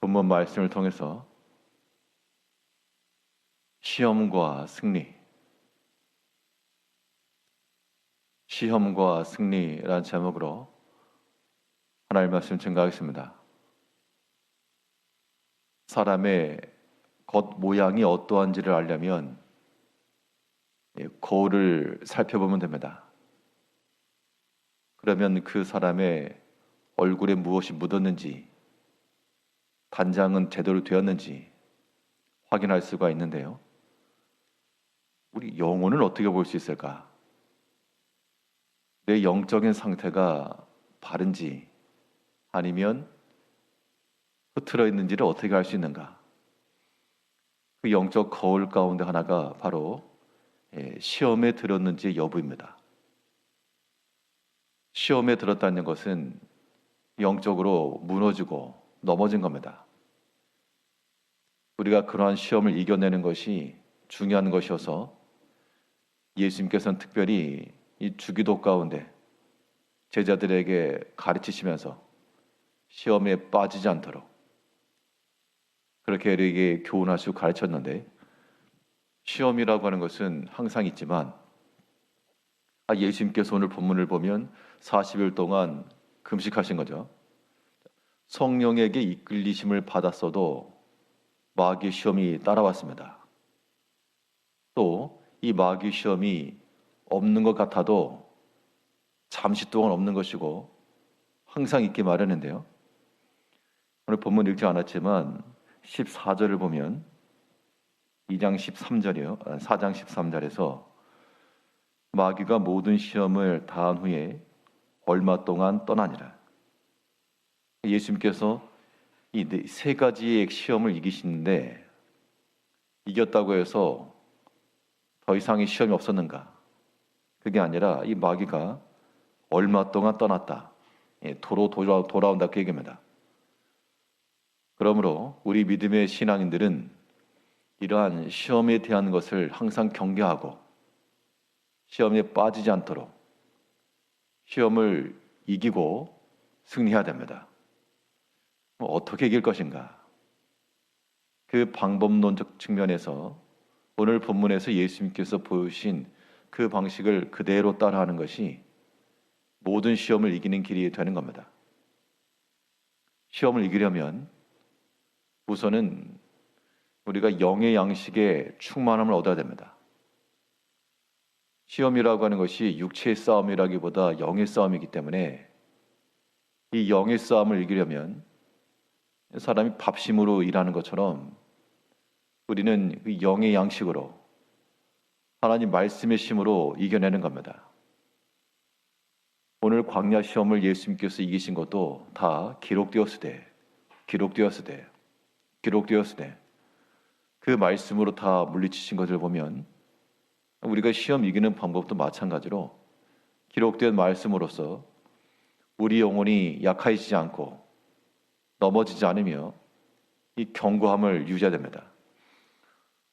본문 말씀을 통해서 시험과 승리라는 제목으로 하나님의 말씀 증거하겠습니다. 사람의 겉모양이 어떠한지를 알려면 거울을 살펴보면 됩니다. 그러면 그 사람의 얼굴에 무엇이 묻었는지, 단장은 제대로 되었는지 확인할 수가 있는데요. 우리 영혼을 어떻게 볼 수 있을까? 내 영적인 상태가 바른지 아니면 흐트러 있는지를 어떻게 알 수 있는가? 그 영적 거울 가운데 하나가 바로 시험에 들었는지의 여부입니다. 시험에 들었다는 것은 영적으로 무너지고 넘어진 겁니다. 우리가 그러한 시험을 이겨내는 것이 중요한 것이어서 예수님께서는 특별히 이 주기도 가운데 제자들에게 가르치시면서 시험에 빠지지 않도록 그렇게 우리에게 교훈하시고 가르쳤는데, 시험이라고 하는 것은 항상 있지만 예수님께서 오늘 본문을 보면 40일 동안 금식하신 거죠. 성령에게 이끌리심을 받았어도 마귀의 시험이 따라왔습니다. 또 이 마귀의 시험이 없는 것 같아도 잠시 동안 없는 것이고 항상 있기 마련인데요. 오늘 본문 읽지 않았지만 14절을 보면 4장 13절에서 마귀가 모든 시험을 다한 후에 얼마 동안 떠나니라. 예수님께서 이 세 가지의 시험을 이기시는데, 이겼다고 해서 더 이상의 시험이 없었는가? 그게 아니라 이 마귀가 얼마 동안 떠났다. 도로 돌아온다, 그 얘기입니다. 그러므로 우리 믿음의 신앙인들은 이러한 시험에 대한 것을 항상 경계하고 시험에 빠지지 않도록 시험을 이기고 승리해야 됩니다. 어떻게 이길 것인가? 그 방법론적 측면에서 오늘 본문에서 예수님께서 보여주신 그 방식을 그대로 따라하는 것이 모든 시험을 이기는 길이 되는 겁니다. 시험을 이기려면 우선은 우리가 영의 양식에 충만함을 얻어야 됩니다. 시험이라고 하는 것이 육체의 싸움이라기보다 영의 싸움이기 때문에 이 영의 싸움을 이기려면 사람이 밥심으로 일하는 것처럼 우리는 그 영의 양식으로 하나님 말씀의 힘으로 이겨내는 겁니다. 오늘 광야 시험을 예수님께서 이기신 것도 다 기록되었으되 그 말씀으로 다 물리치신 것을 보면 우리가 시험 이기는 방법도 마찬가지로 기록된 말씀으로서 우리 영혼이 약해지지 않고 넘어지지 않으며 이 견고함을 유지해야 됩니다.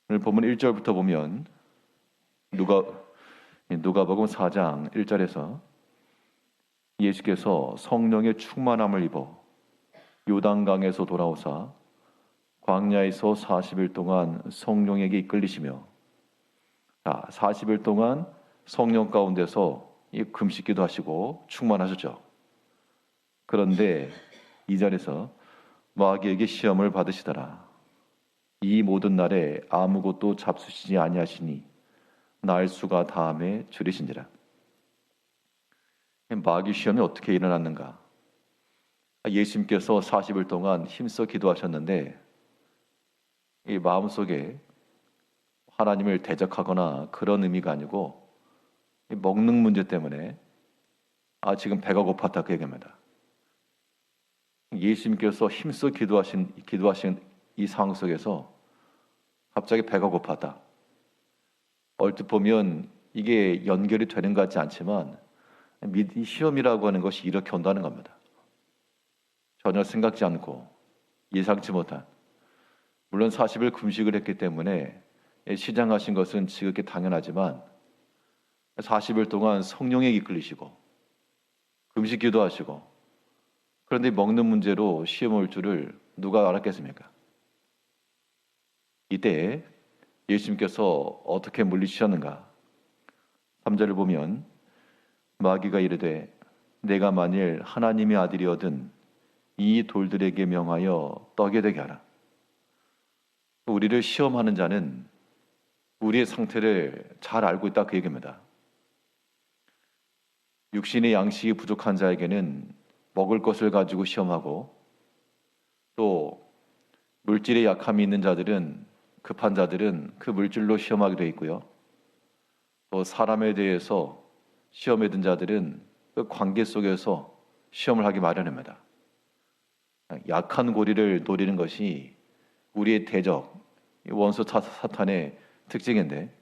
오늘 본문 1절부터 보면 누가복음 4장 1절에서 예수께서 성령의 충만함을 입어 요단강에서 돌아오사 광야에서 40일 동안 성령에게 이끌리시며, 40일 동안 성령 가운데서 금식기도 하시고 충만하셨죠. 그런데 2절에서 마귀에게 시험을 받으시더라. 이 모든 날에 아무것도 잡수시지 아니하시니 날 수가 다음에 줄이신지라. 마귀 시험이 어떻게 일어났는가? 예수님께서 40일 동안 힘써 기도하셨는데 이 마음속에 하나님을 대적하거나 그런 의미가 아니고 먹는 문제 때문에 지금 배가 고팠다, 그 얘기입니다. 예수님께서 힘써 기도하신 이 상황 속에서 갑자기 배가 고팠다. 얼핏 보면 이게 연결이 되는 것 같지 않지만 시험이라고 하는 것이 이렇게 온다는 겁니다. 전혀 생각지 않고 예상치 못한, 물론 40일 금식을 했기 때문에 시장하신 것은 지극히 당연하지만 40일 동안 성령에 이끌리시고 금식 기도하시고, 그런데 먹는 문제로 시험 올 줄을 누가 알았겠습니까? 이때 예수님께서 어떻게 물리치셨는가? 3절을 보면 마귀가 이르되 내가 만일 하나님의 아들이거든 이 돌들에게 명하여 떡이 되게 하라. 우리를 시험하는 자는 우리의 상태를 잘 알고 있다 그 얘기입니다. 육신의 양식이 부족한 자에게는 먹을 것을 가지고 시험하고, 또 물질의 약함이 있는 자들은, 급한 자들은 그 물질로 시험하게 되어 있고요. 또 사람에 대해서 시험에 든 자들은 그 관계 속에서 시험을 하기 마련입니다. 약한 고리를 노리는 것이 우리의 대적, 원수 사탄의 특징인데,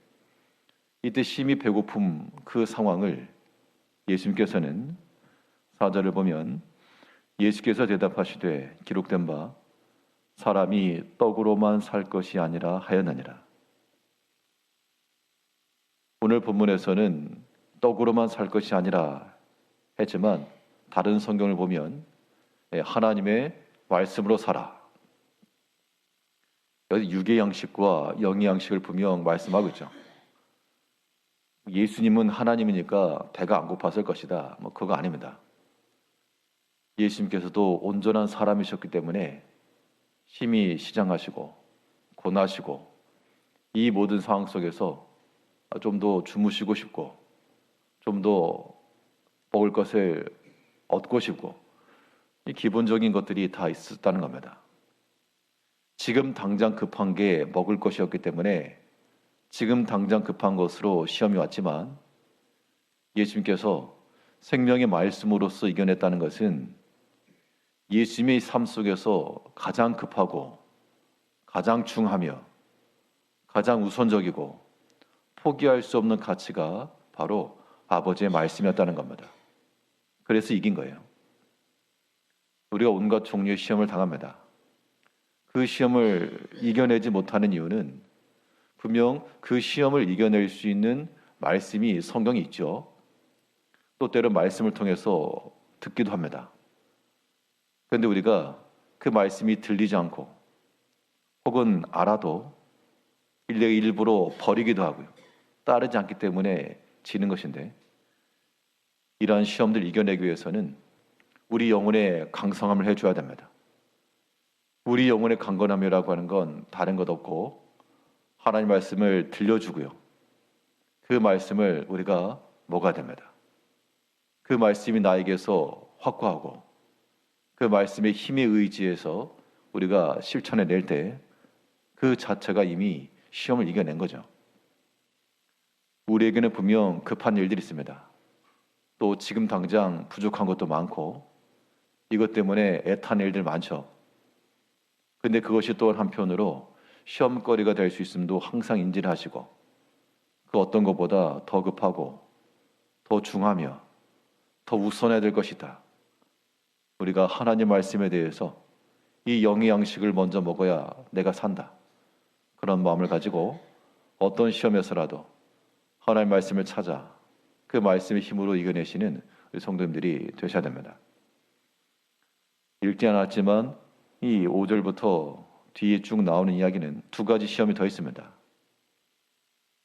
이때 심히 배고픔 그 상황을 예수님께서는 4절을 보면 예수께서 대답하시되 기록된 바 사람이 떡으로만 살 것이 아니라 하였느니라. 오늘 본문에서는 떡으로만 살 것이 아니라 했지만 다른 성경을 보면 하나님의 말씀으로 살아. 여기 육의 양식과 영의 양식을 분명 말씀하고 있죠. 예수님은 하나님이니까 배가 안 고팠을 것이다. 그거 아닙니다. 예수님께서도 온전한 사람이셨기 때문에 심히 시장하시고 고나시고 이 모든 상황 속에서 좀 더 주무시고 싶고 좀 더 먹을 것을 얻고 싶고 이 기본적인 것들이 다 있었다는 겁니다. 지금 당장 급한 게 먹을 것이었기 때문에 지금 당장 급한 것으로 시험이 왔지만 예수님께서 생명의 말씀으로서 이겨냈다는 것은 예수님의 삶 속에서 가장 급하고 가장 중하며 가장 우선적이고 포기할 수 없는 가치가 바로 아버지의 말씀이었다는 겁니다. 그래서 이긴 거예요. 우리가 온갖 종류의 시험을 당합니다. 그 시험을 이겨내지 못하는 이유는 분명 그 시험을 이겨낼 수 있는 말씀이 성경에 있죠. 또 때로 말씀을 통해서 듣기도 합니다. 그런데 우리가 그 말씀이 들리지 않고 혹은 알아도 일부러 버리기도 하고요. 따르지 않기 때문에 지는 것인데, 이러한 시험들 이겨내기 위해서는 우리 영혼의 강성함을 해줘야 됩니다. 우리 영혼의 강건함이라고 하는 건 다른 것 없고 하나님 말씀을 들려주고요. 그 말씀을 우리가 먹어야 됩니다. 그 말씀이 나에게서 확고하고 그 말씀의 힘에 의지해서 우리가 실천해 낼 때 그 자체가 이미 시험을 이겨낸 거죠. 우리에게는 분명 급한 일들이 있습니다. 또 지금 당장 부족한 것도 많고 이것 때문에 애타는 일들 많죠. 근데 그것이 또한 한편으로 시험거리가 될 수 있음도 항상 인지를 하시고 그 어떤 것보다 더 급하고 더 중하며 더 우선해야 될 것이다. 우리가 하나님 말씀에 대해서 이 영의 양식을 먼저 먹어야 내가 산다. 그런 마음을 가지고 어떤 시험에서라도 하나님 말씀을 찾아 그 말씀의 힘으로 이겨내시는 우리 성도님들이 되셔야 됩니다. 읽지 않았지만 이 5절부터 뒤에 쭉 나오는 이야기는 두 가지 시험이 더 있습니다.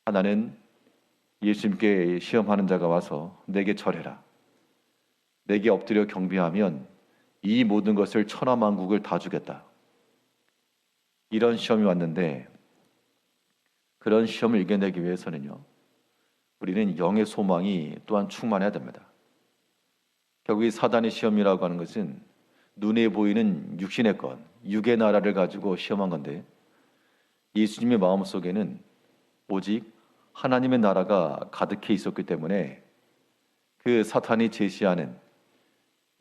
하나는 예수님께 시험하는 자가 와서 내게 절해라. 내게 엎드려 경배하면 이 모든 것을 천하만국을 다 주겠다. 이런 시험이 왔는데 그런 시험을 이겨내기 위해서는요, 우리는 영의 소망이 또한 충만해야 됩니다. 결국 이 사단의 시험이라고 하는 것은 눈에 보이는 육신의 것, 육의 나라를 가지고 시험한 건데 예수님의 마음속에는 오직 하나님의 나라가 가득해 있었기 때문에 그 사탄이 제시하는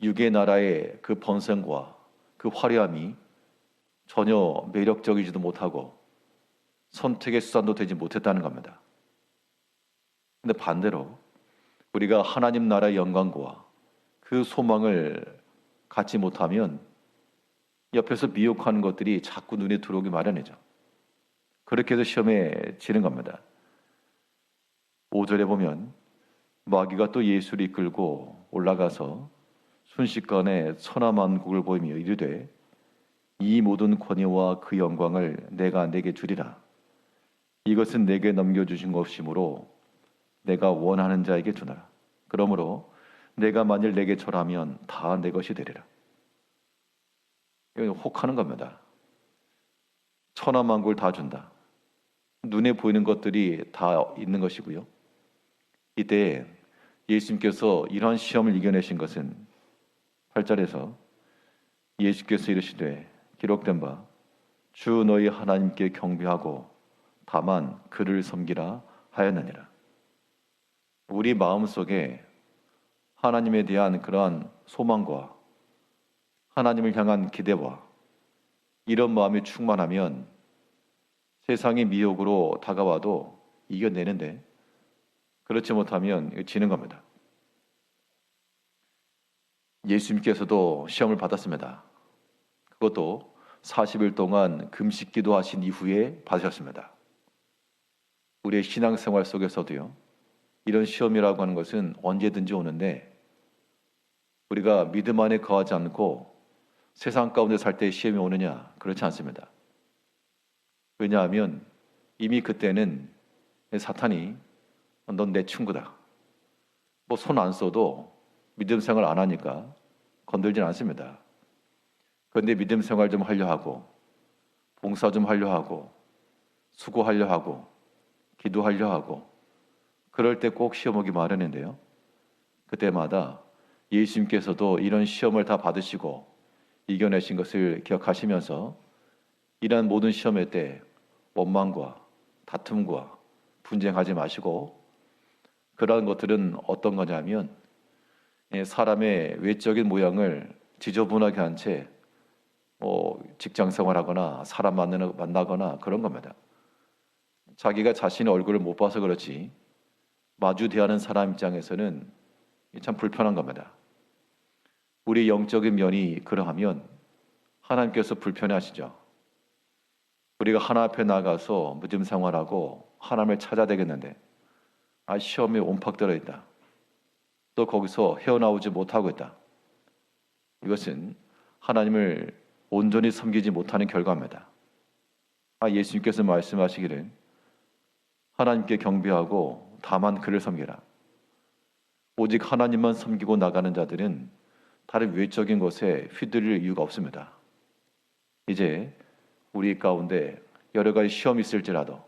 육의 나라의 그 번성과 그 화려함이 전혀 매력적이지도 못하고 선택의 수단도 되지 못했다는 겁니다. 근데 반대로 우리가 하나님 나라의 영광과 그 소망을 갖지 못하면 옆에서 미혹하는 것들이 자꾸 눈에 들어오기 마련이죠. 그렇게 해서 시험에 지는 겁니다. 5절에 보면 마귀가 또 예수를 이끌고 올라가서 순식간에 천하만국을 보이며 이르되 이 모든 권위와 그 영광을 내가 내게 주리라. 이것은 내게 넘겨주신 것이므로 내가 원하는 자에게 주노라. 그러므로 내가 만일 내게 절하면 다 내 것이 되리라. 이건 혹하는 겁니다. 천하만국을 다 준다. 눈에 보이는 것들이 다 있는 것이고요. 이때 예수님께서 이러한 시험을 이겨내신 것은 8절에서 예수께서 이르시되 기록된 바 주 너희 하나님께 경배하고 다만 그를 섬기라 하였느니라. 우리 마음속에 하나님에 대한 그러한 소망과 하나님을 향한 기대와 이런 마음이 충만하면 세상의 미혹으로 다가와도 이겨내는데, 그렇지 못하면 지는 겁니다. 예수님께서도 시험을 받았습니다. 그것도 40일 동안 금식 기도하신 이후에 받으셨습니다. 우리의 신앙생활 속에서도요, 이런 시험이라고 하는 것은 언제든지 오는데, 우리가 믿음 안에 거하지 않고 세상 가운데 살 때 시험이 오느냐? 그렇지 않습니다. 왜냐하면 이미 그때는 사탄이 넌 내 친구다, 뭐 손 안 써도 믿음 생활 안 하니까 건들진 않습니다. 그런데 믿음 생활 좀 하려 하고, 봉사 좀 하려 하고, 수고하려 하고, 기도하려 하고, 그럴 때 꼭 시험 오기 마련인데요. 그때마다 예수님께서도 이런 시험을 다 받으시고 이겨내신 것을 기억하시면서 이러한 모든 시험의 때 원망과 다툼과 분쟁하지 마시고, 그러한 것들은 어떤 거냐면 사람의 외적인 모양을 지저분하게 한 채 직장 생활하거나 사람 만나거나 그런 겁니다. 자기가 자신의 얼굴을 못 봐서 그렇지 마주 대하는 사람 입장에서는 참 불편한 겁니다. 우리 영적인 면이 그러하면 하나님께서 불편해하시죠. 우리가 하나님 앞에 나가서 믿음 생활하고 하나님을 찾아야 되겠는데 시험에 옴팍 들어있다, 또 거기서 헤어나오지 못하고 있다. 이것은 하나님을 온전히 섬기지 못하는 결과입니다. 예수님께서 말씀하시기를 하나님께 경배하고 다만 그를 섬기라. 오직 하나님만 섬기고 나가는 자들은 다른 외적인 것에 휘둘릴 이유가 없습니다. 이제 우리 가운데 여러 가지 시험이 있을지라도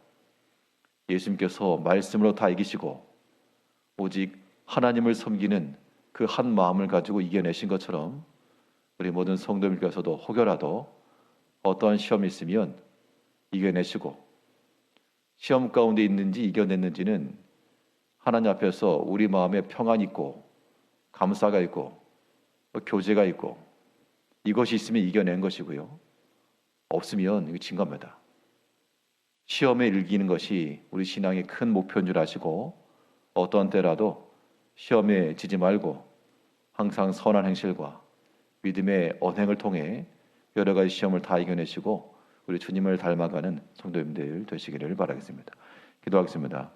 예수님께서 말씀으로 다 이기시고 오직 하나님을 섬기는 그 한 마음을 가지고 이겨내신 것처럼 우리 모든 성도님께서도 혹여라도 어떠한 시험이 있으면 이겨내시고, 시험 가운데 있는지 이겨냈는지는 하나님 앞에서 우리 마음에 평안이 있고 감사가 있고 교제가 있고 이것이 있으면 이겨낸 것이고요, 없으면 이거 진 겁니다. 시험에 일기는 것이 우리 신앙의 큰 목표인 줄 아시고 어떤 때라도 시험에 지지 말고 항상 선한 행실과 믿음의 언행을 통해 여러 가지 시험을 다 이겨내시고 우리 주님을 닮아가는 성도님들 되시기를 바라겠습니다. 기도하겠습니다.